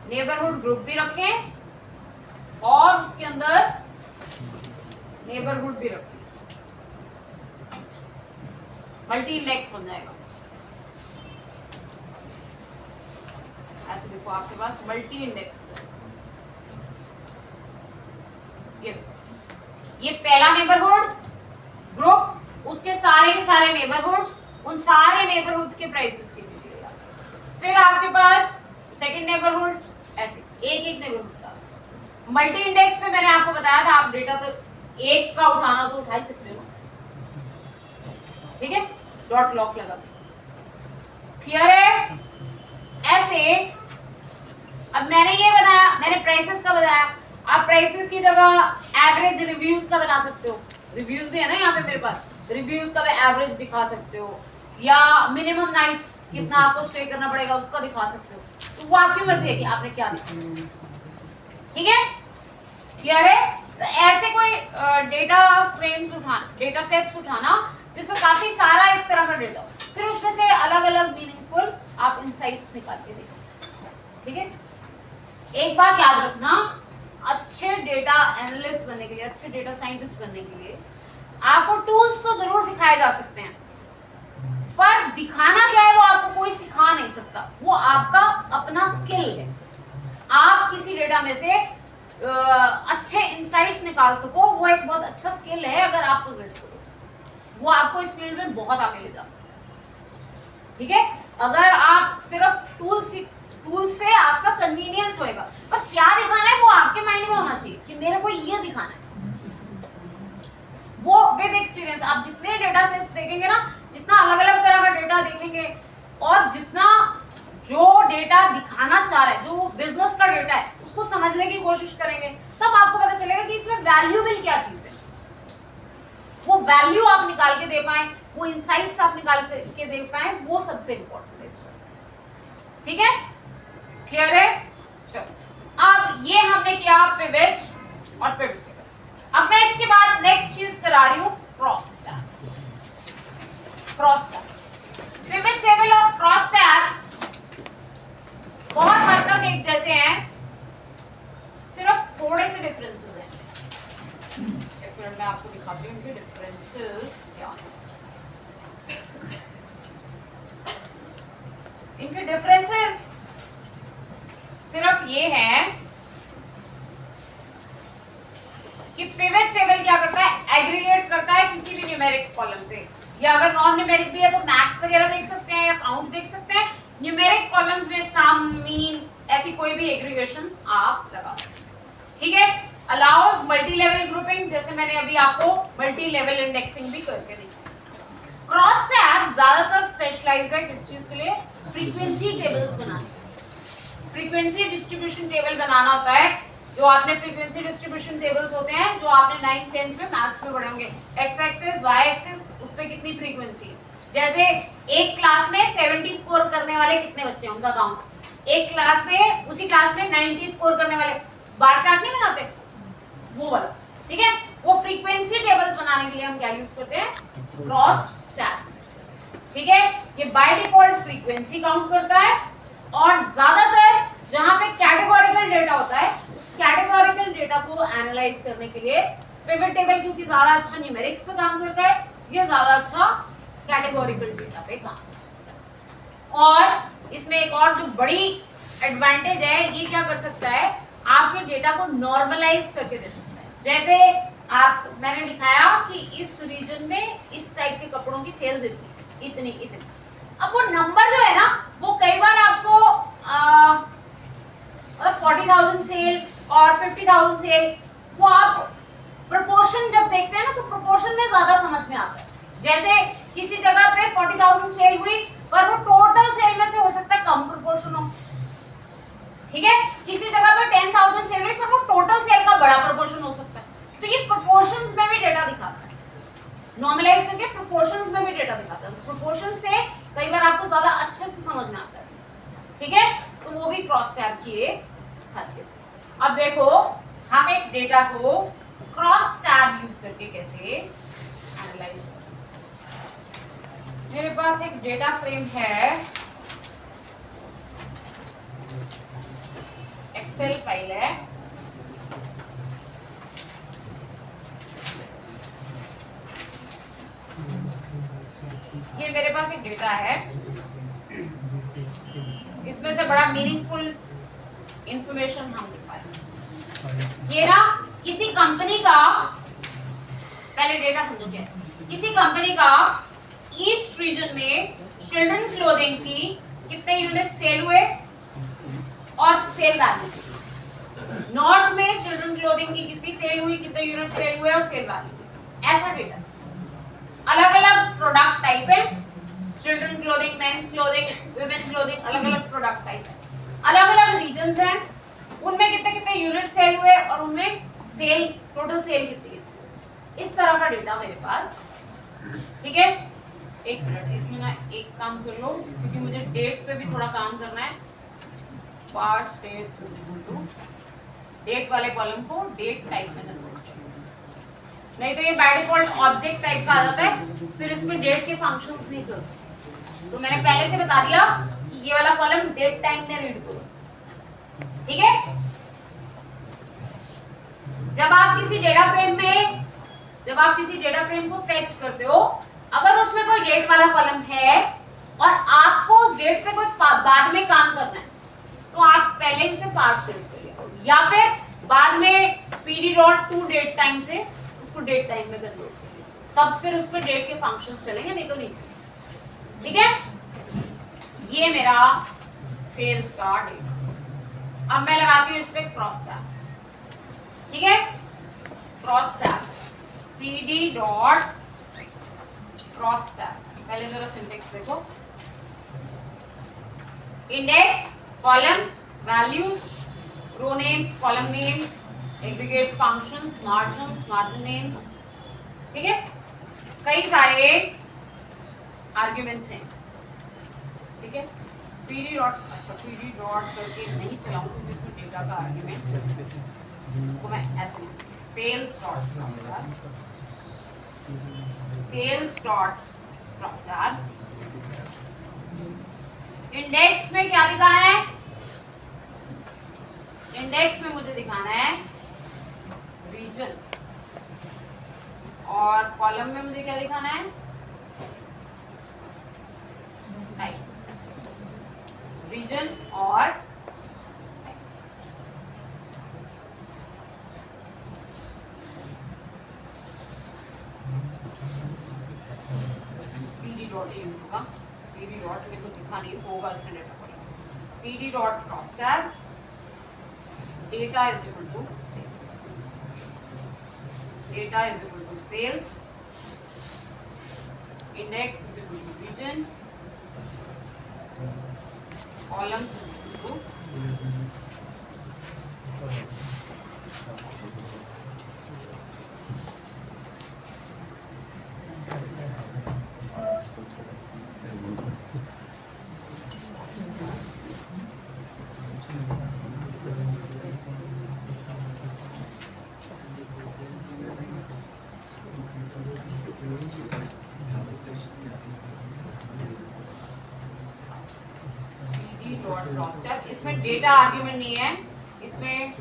नेबरहुड ग्रुप भी रखें और उसके अंदर नेबरहुड भी रखें, मल्टी इंडेक्स बन जाएगा। ऐसे देखो आपके पास मल्टी इंडेक्स, ये पहला नेबरहुड ग्रुप, उसके सारे के सारे नेबरहुड्स, उन सारे नेबरहुड्स के प्राइसेस की डिटेल। फिर आपके पास सेकंड नेबरहुड, ऐसे एक नेबरहुड का मल्टी इंडेक्स पे मैंने आपको बताया था, आप डेटा तो एक का उठाना तो उठा ही सकते हो, ठीक है, डॉट लॉक लगा, क्लियर है। ऐसे अब मैंने ये बनाया, मैंने प्राइसेस का बताया, आप प्राइसेस की जगह एवरेज रिव्यूज का बना सकते हो। रिव्यूज भी है ना यहाँ पे मेरे पास, रिव्यूज का एवरेज दिखा सकते हो, या मिनिमम नाइट्स कितना आपको स्टे करना पड़ेगा उसका दिखा सकते हो। तो वो आपकी मर्जी है कि आपने क्या दिखाना, ठीक है, क्लियर है। तो ऐसे कोई डेटा फ्रेम्स उठाना, डेटा सेट्स उठाना जिसमें काफी सारा इस तरह का डेटा, फिर उसमें से अलग अलग मीनिंगफुल आप इनसाइट्स निकाल के देखो, ठीक है। एक बात याद रखना, अच्छे डेटा एनालिस्ट बनने के लिए, अच्छे डेटा साइंटिस्ट बनने के लिए आपको टूल्स तो जरूर सिखाए जा सकते हैं, पर दिखाना क्या है वो आपको कोई सिखा नहीं सकता, वो आपका अपना स्किल है। आप किसी डेटा में से अच्छे इंसाइट्स निकाल सको, वो एक बहुत अच्छा स्किल है। अगर आप पोजेस करो, वो आपको इस फील्ड में बहुत आगे ले जा सकता है, ठीक है। अगर आप सिर्फ टूल से आपका कन्वीनियंस होएगा, पर क्या दिखाना है वो आपके माइंड में होना चाहिए कि मेरे को ये दिखाना है। वो विद एक्सपीरियंस आप जितने डेटा सेट्स देखेंगे ना, जितना अलग अलग तरह का डेटा देखेंगे, और जितना जो डेटा दिखाना चाह रहा है, जो बिजनेस का डेटा है, उसको समझने की कोशिश करेंगे, तब आपको पता चलेगा कि इसमें वैल्यूएबल क्या चीज है। वो वैल्यू आप निकाल के दे पाए, वो इंसाइट्स आप निकाल के दे पाए, वो सबसे इंपॉर्टेंट है, ठीक है, क्लियर है। चलो अब ये हमने किया पिवट और पिवट टेबल। अब मैं इसके बाद नेक्स्ट चीज करा रही हूं क्रॉसटैब। पिवट टेबल और क्रॉसटैब बहुत हद तक एक जैसे हैं, सिर्फ थोड़े से डिफरेंसेस हैं। एक मिनट मैं आपको दिखाती हूँ इनके डिफरेंसेस क्या हैं। इनके डिफरेंसेस सिर्फ ये है कि पिवट टेबल क्या करता है, एग्रीगेट करता है किसी भी न्यूमेरिक कॉलम पे, या अगर नॉन न्यूमेरिक भी है तो मैक्स वगैरह देख सकते हैं या काउंट देख सकते हैं। न्यूमेरिक कॉलम्स में सम, मीन, ऐसी कोई भी एग्रीगेशंस आप लगा सकते हैं, ठीक है। अलाउज मल्टी लेवल ग्रुपिंग, जैसे मैंने अभी आपको मल्टी लेवल इंडेक्सिंग भी करके दिखाया। क्रॉसटैब ज्यादातर स्पेशलाइज्ड है किस चीज के लिए, फ्रीक्वेंसी टेबल्स बनाने, फ्रीक्वेंसी डिस्ट्रीब्यूशन टेबल बनाना होता है जो आपने फ्रीक्वेंसी डिस्ट्रीब्यूशन टेबल्स होते हैं जो आपने 9th 10th में मैथ्स में पढ़े होंगे, एक्स एक्सिस वाई एक्सिस, उस पे कितनी फ्रीक्वेंसी है। जैसे एक क्लास में 70 स्कोर करने वाले कितने बच्चे हैं उनका काउंट, एक क्लास में उसी क्लास में 90 स्कोर करने वाले, बार चार्ट नहीं बनाते वो वाला, ठीक है। वो फ्रीक्वेंसी टेबल्स बनाने के लिए हम क्या यूज करते हैं, क्रॉस टैब, ठीक है। ये बाय डिफॉल्ट फ्रीक्वेंसी काउंट करता है और ज्यादातर जहां पे कैटेगोरिकल डेटा होता है उस कैटेगोरिकल डेटा को एनालाइज करने के लिए पिवट टेबल, क्योंकि ज्यादा अच्छा न्यूमेरिक्स पे काम करता है, ये ज्यादा अच्छा कैटेगोरिकल डेटा पे काम करता है। और इसमें एक और जो बड़ी एडवांटेज है, ये क्या कर सकता है, आपके डेटा को नॉर्मलाइज करके दे सकता है। जैसे आप, मैंने दिखाया कि इस रीजन में इस टाइप के कपड़ों की सेल्स इतनी इतनी, अब वो नंबर जो है ना वो कई बार आपको 40,000 सेल और 50,000 सेल, वो आप प्रोपोर्शन जब देखते हैं ना तो प्रोपोर्शन में ज्यादा समझ में आता है। जैसे किसी जगह पे 40,000 सेल हुई पर वो टोटल सेल में से हो सकता है कम प्रोपोर्शन हो, ठीक है। किसी जगह पे 10,000 सेल हुई पर वो टोटल सेल का बड़ा प्रोपोर्शन हो सकता है। तो ये प्रोपोर्शंस में भी डेटा दिखाता है, नॉर्मलाइज करके प्रोपोर्शंस में भी डेटा दिखाता है। प्रोपोर्शन से कई बार आपको ज्यादा अच्छे से समझ में आता है, ठीक है। तो वो भी क्रॉस टैब की एक खासियत है। अब देखो हम एक डेटा को क्रॉस टैब यूज करके कैसे एनालाइज कर सकते हैं। मेरे पास एक डेटा फ्रेम है, एक्सेल फाइल है, ये मेरे पास एक डेटा है, इसमें से बड़ा मीनिंगफुल इंफॉर्मेशन हम दिखाएं। ये ना किसी कंपनी का, पहले डेटा समझो क्या है। किसी कंपनी का ईस्ट रीजन में चिल्ड्रन क्लोथिंग की कितने यूनिट सेल हुए और सेल वैल्यू, नॉर्थ में चिल्ड्रन क्लोथिंग की कितनी सेल हुई, कितने यूनिट सेल हुए और सेल वैल्यू, ऐसा डेटा। अलग अलग प्रोडक्ट टाइप है, children clothing, men's clothing, women clothing, अलग अलग प्रोडक्ट टाइप है, अलग अलग रीजन्स हैं, उनमें कितने कितने यूनिट सेल हुए और उनमें सेल, टोटल सेल कितनी है, इस तरह का डेटा मेरे पास, ठीक है। एक मिनट, इसमें ना एक काम कर लो क्योंकि मुझे डेट पे भी थोड़ा काम करना है। पास्ट dates is equal to date वाले कॉलम को डेट टाइप में कन्वर्ट करो, नहीं तो ये बाय डिफॉल्ट ऑब्जेक्ट टाइप का आ जाता है, फिर इसमें डेट के फंक्शंस नहीं चलते। तो मैंने पहले से बता दिया कि ये वाला कॉलम डेट टाइम में रीड करो, ठीक है। जब आप किसी डेटा फ्रेम को फेच करते हो, अगर उसमें कोई डेट वाला कॉलम है और आपको उस डेट पे कोई बाद में काम करना है तो आप पहले ही उसे पास कर लिया, या फिर बाद में pd.to डेट टाइम से उसको डेट टाइम में कन्वर्ट करिए, तब फिर उस पर डेट के फंक्शंस चलेंगे, नहीं तो नहीं चलेंगे, ठीक है। ये मेरा सेल्स का डेटा। अब मैं लगाती हूँ इस पे क्रॉस टैब, ठीक है। Cross tab pd dot cross tab, पहले जरा सिंटैक्स देखो, index, columns, values, row names, column names, aggregate functions, margins, margin names, ठीक है। कई सारे आर्ग्यूमेंट्स हैं, ठीक है। pd डॉट, अच्छा pd डॉट करके नहीं चलाऊंगा क्योंकि इसमें डेटा का आर्ग्यूमेंट, इसको मैं ऐसे लिखूंगी, sales dot cross tab, sales dot cross tab. Index में क्या दिखाना है, इंडेक्स में मुझे दिखाना है रीजन, और कॉलम में मुझे क्या दिखाना है, टाइप, रीजन और pd डॉट यूज होगा, pd डॉट मेरे को दिखा नहीं होगा इसमें डेटा पड़ेगा, pd dot cross tab, data is equal to sales, data is equal to sales, index is equal to region, columns is equal to इसमें डेटा आर्ग्यूमेंट नहीं है, इसमें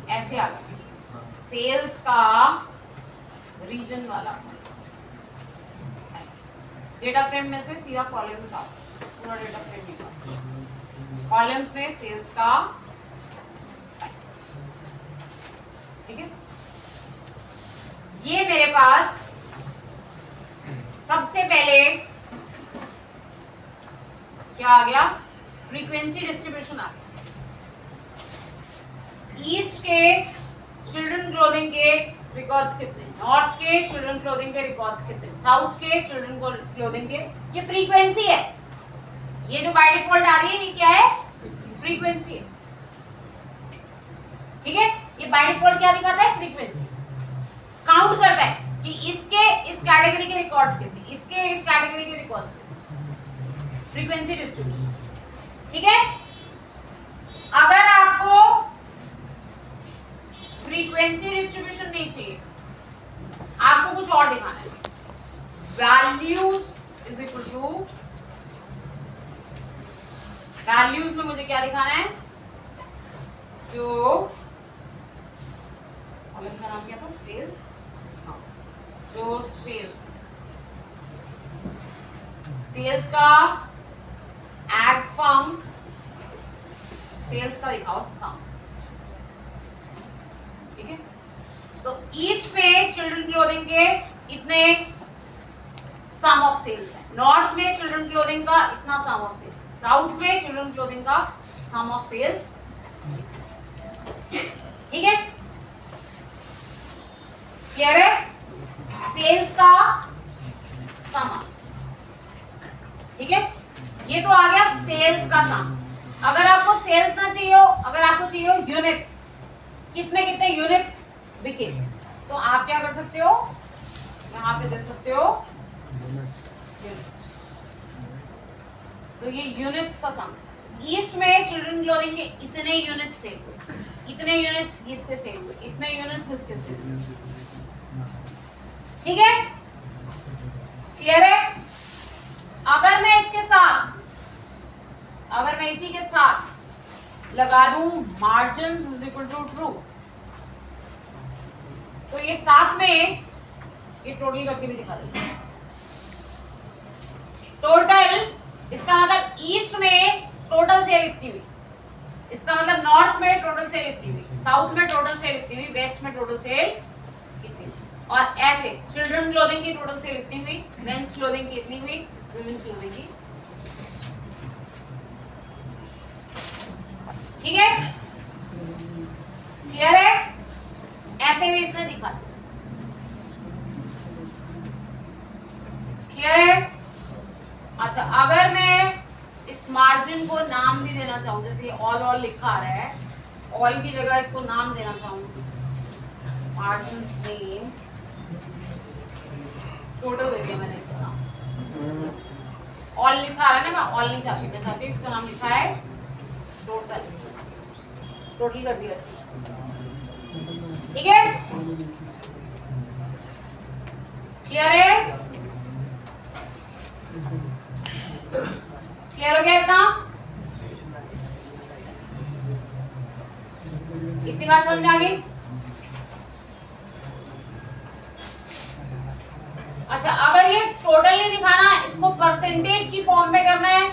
ऐसे आ गया सेल्स का रीजन वाला डेटा फ्रेम में से सीधा कॉलम निकाल, पूरा डेटा फ्रेम निकाल, कॉलम्स में सेल्स का, ठीक है। ये मेरे पास सबसे पहले क्या आ गया, फ्रीक्वेंसी डिस्ट्रीब्यूशन आ गया। ईस्ट के चिल्ड्रन क्लोथिंग के रिकॉर्ड्स कितने, नॉर्थ के चिल्ड्रन क्लोथिंग के रिकॉर्ड्स कितने, साउथ के चिल्ड्रन क्लोथिंग के, ये फ्रीक्वेंसी है। ये जो बाय डिफॉल्ट आ रही है ये क्या है, फ्रीक्वेंसी है, ठीक है। ये बाय डिफॉल्ट क्या दिखाता है, फ्रीक्वेंसी। काउंट करता है कि इसके इस कैटेगरी के रिकॉर्ड्स कितने, इसके इस कैटेगरी के रिकॉर्ड्स कितने, फ्रीक्वेंसी डिस्ट्रीब्यूशन, ठीक है। अगर आपको फ्रीक्वेंसी डिस्ट्रीब्यूशन नहीं चाहिए, आपको कुछ और दिखाना है, values is equal to, values में मुझे क्या दिखाना है, जो कॉलम का नाम क्या था, सेल्स, जो सेल्स, सेल्स का एग फंक, सेल्स का दिखाओ सम, ठीक है। तो ईस्ट में चिल्ड्रन क्लोथिंग के इतने सम ऑफ सेल्स है, नॉर्थ में चिल्ड्रन क्लोथिंग का इतना सम ऑफ सेल्स, साउथ में चिल्ड्रन क्लोथिंग का सम ऑफ सेल्स, ठीक है। क्लियर है, सेल्स का सम, ठीक है। ये तो आ गया सेल्स का सम। अगर आपको सेल्स ना चाहिए हो, अगर आपको चाहिए हो यूनिट्स, किसमें कितने यूनिट्स बिके, तो आप क्या कर सकते हो, यहाँ पे दे सकते हो तो ये यूनिट्स का सम। ईस्ट में चिल्ड्रन क्लोथिंग के इतने यूनिट्स सेल हुए, इतने यूनिट्स इसके सेल हुए, इतने यूनिट्स इसके सेल हुए, ठीक है। क्लियर है। अगर मैं इसके साथ, अगर मैं इसी के साथ लगा दूं margins is equal to true, तो ये साथ में ये टोटल करके भी दिखा देंगे। टोटल, इसका मतलब ईस्ट में टोटल सेल इतनी हुई, इसका मतलब नॉर्थ में टोटल सेल इतनी हुई, साउथ में टोटल सेल इतनी हुई, वेस्ट में टोटल सेल इतनी हुई, और ऐसे चिल्ड्रन क्लोथिंग की टोटल सेल इतनी हुई, मेंस क्लोथिंग की इतनी हुई, वुमेन क्लोथिंग की, ठीक है। क्लियर है, ऐसे भी इसने दिखा, क्लियर है। अच्छा, अगर मैं इस मार्जिन को नाम भी देना चाहूँ, जैसे ऑल लिखा आ रहा है, ऑल की जगह इसको नाम देना चाहूँ, मार्जिन नेम, टोटल दे दिया मैंने इसका नाम, ऑल लिखा आ रहा है ना, मैं ऑल नहीं चाहती, मैं चाहती हूँ इसका नाम लिखा है टोटल, टोटल कर दिया, ठीक है। क्लियर है, क्लियर हो गया इतना, इतनी बात समझ में आ गई। अच्छा, अगर ये टोटल नहीं दिखाना, इसको परसेंटेज की फॉर्म में करना है,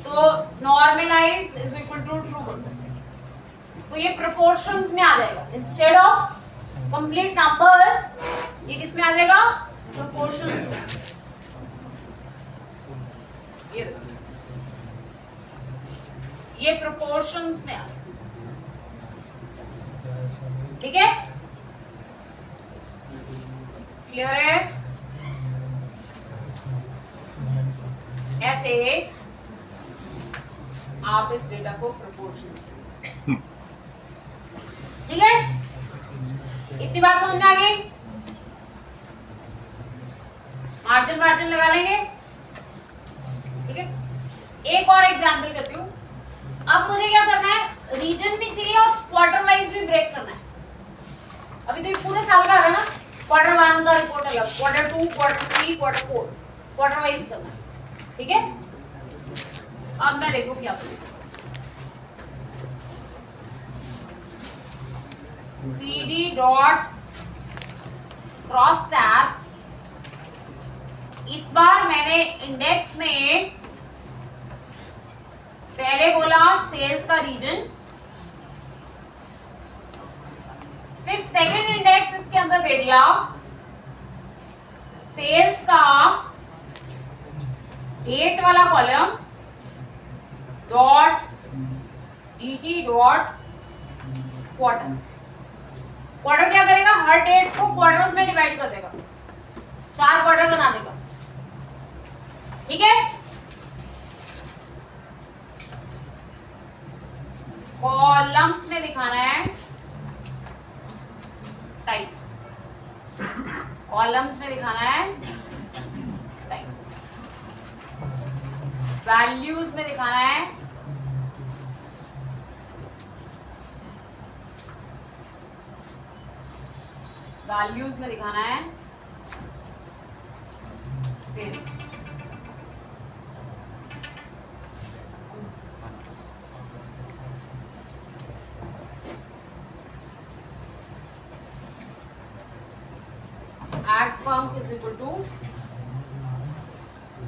तो normalise is equal to true कर दो, तो ये प्रोपोर्शंस में आ जाएगा, इंस्टेड ऑफ कंप्लीट नंबर्स ये किस में आ जाएगा, प्रोपोर्शंस में। ये प्रोपोर्शंस में आ, ठीक है। क्लियर है, ऐसे आप इस डेटा को प्रोपोर्शन ठीक है, इतनी बात समझ में आ गई। मार्जिन मार्जिन लगा लेंगे, ठीक है। एक और एग्जांपल करती हूँ। अब मुझे क्या करना है, रीजन भी चाहिए और क्वार्टर वाइज भी ब्रेक करना है। अभी तो ये पूरे साल का है ना, क्वार्टर 1 का रिपोर्ट अलग, quarter 2, quarter 3, quarter 4, quarter wise करना है, ठीक है। अब मैं देखो क्या करूँ, पीडी डॉट क्रॉस टैब। इस बार मैंने इंडेक्स में पहले बोला सेल्स का रीजन, फिर सेकंड इंडेक्स इसके अंदर दे दिया सेल्स का डेट वाला column dot DT dot quarter. Quarter क्या करेगा, हर डेट को क्वार्टर्स में डिवाइड कर देगा, 4 क्वार्टर बना देगा, ठीक है। कॉलम्स में दिखाना है टाइप, कॉलम्स में दिखाना है टाइप, वैल्यूज में दिखाना है वैल्यूज में दिखाना है sales. Add func is equal to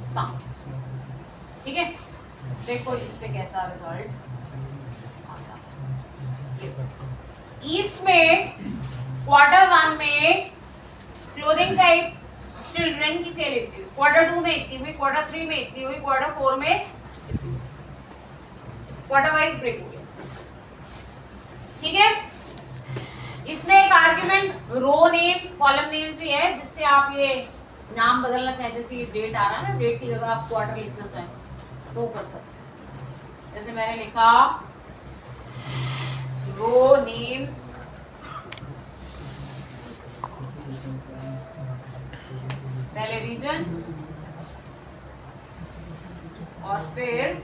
sum, ठीक है। देखो इससे कैसा रिजल्ट आता है। ईस्ट में क्वार्टर 1 में क्लोथिंग टाइप चिल्ड्रन की सेल इतनी हुई, क्वार्टर 2 में इतनी हुई, क्वार्टर 3 में इतनी हुई, क्वार्टर 4 में क्वार्टर वाइज ब्रेक हो गया, ठीक है। इसमें एक आर्गुमेंट रो नेम्स कॉलम नेम्स भी है, जिससे आप ये नाम बदलना चाहें, जैसे ये डेट आ रहा है ना, डेट की जगह आप क्वार्टर लिखना चाहें तो कर सकते हैं। जैसे मैंने लिखा रो नेम्स पहले रीजन और फिर